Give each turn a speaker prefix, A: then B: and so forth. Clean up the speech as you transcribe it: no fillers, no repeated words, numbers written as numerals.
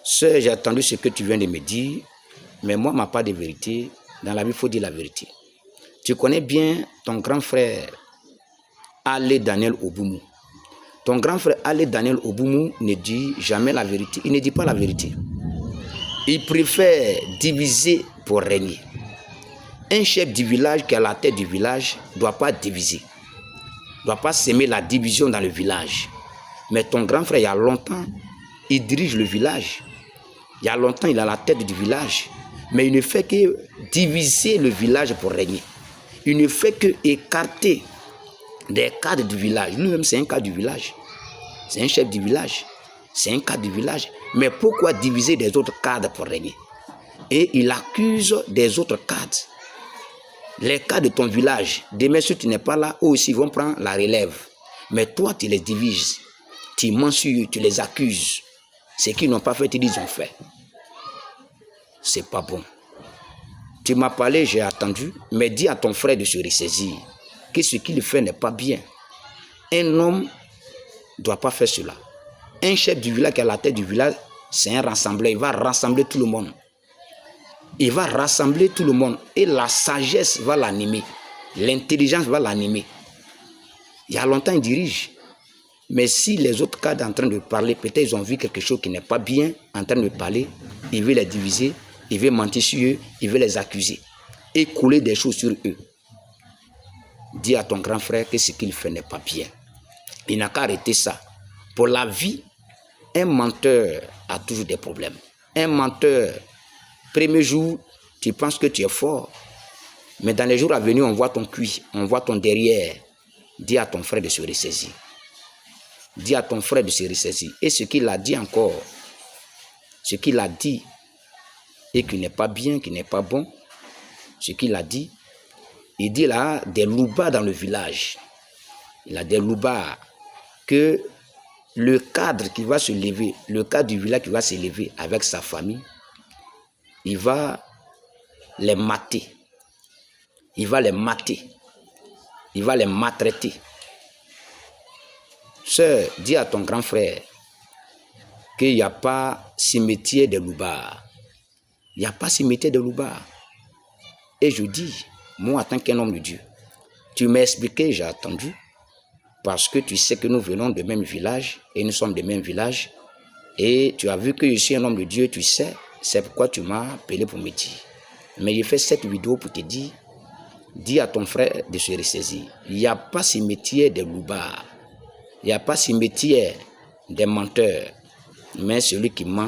A: Sœur, j'ai attendu ce que tu viens de me dire, mais moi, ma part de vérité, dans la vie, il faut dire la vérité. Tu connais bien ton grand frère, Ale Daniel Oboumou. Ton grand frère, Ale Daniel Oboumou, ne dit jamais la vérité. Il ne dit pas la vérité. Il préfère diviser pour régner. Un chef du village qui est à la tête du village ne doit pas diviser. Ne doit pas s'aimer la division dans le village. Mais ton grand frère, il y a longtemps, il dirige le village. Il y a longtemps, il est à la tête du village. Mais il ne fait que diviser le village pour régner. Il ne fait que écarter des cadres du village. Lui-même, c'est un cadre du village. C'est un chef du village. C'est un cadre du village. Mais pourquoi diviser des autres cadres pour régner? Et il accuse des autres cadres. Les cadres de ton village, demain, si tu n'es pas là, eux aussi vont prendre la relève. Mais toi, tu les divises. Tu mens sur eux, tu les accuses. Ce qu'ils n'ont pas fait, tu dis ils ont fait. C'est pas bon. Tu m'as parlé, j'ai attendu, mais dis à ton frère de se ressaisir que ce qu'il fait n'est pas bien. Un homme ne doit pas faire cela. Un chef du village qui est à la tête du village, c'est un rassembleur. Il va rassembler tout le monde. Il va rassembler tout le monde. Et la sagesse va l'animer. L'intelligence va l'animer. Il y a longtemps, il dirige. Mais si les autres cadres sont en train de parler, peut-être ils ont vu quelque chose qui n'est pas bien en train de parler, il veut les diviser, il veut mentir sur eux, il veut les accuser et couler des choses sur eux. Dis à ton grand frère que ce qu'il fait n'est pas bien. Il n'a qu'à arrêter ça. Pour la vie, un menteur a toujours des problèmes. Un menteur, premier jour, tu penses que tu es fort, mais dans les jours à venir, on voit ton cuit, on voit ton derrière. Dis à ton frère de se ressaisir. Dis à ton frère de se ressaisir. Et ce qu'il a dit encore, ce qu'il a dit, et qui n'est pas bien, qui n'est pas bon, ce qu'il a dit, il dit là des loupards dans le village. Il a des loupards que le cadre qui va se lever, le cadre du village qui va se lever avec sa famille, il va les mater. Il va les mater. Il va les maltraiter. Sœur, dis à ton grand frère qu'il n'y a pas cimetière de loupards. Il n'y a pas cimetière de loupards. Et je dis, moi, en tant qu'un homme de Dieu, tu m'as expliqué, j'ai attendu, parce que tu sais que nous venons du même village, et nous sommes du même village, et tu as vu que je suis un homme de Dieu, tu sais, c'est pourquoi tu m'as appelé pour me dire. Mais j'ai fait cette vidéo pour te dire, dis à ton frère de se ressaisir. Il n'y a pas cimetière de loupards. Il n'y a pas cimetière des menteurs, mais celui qui ment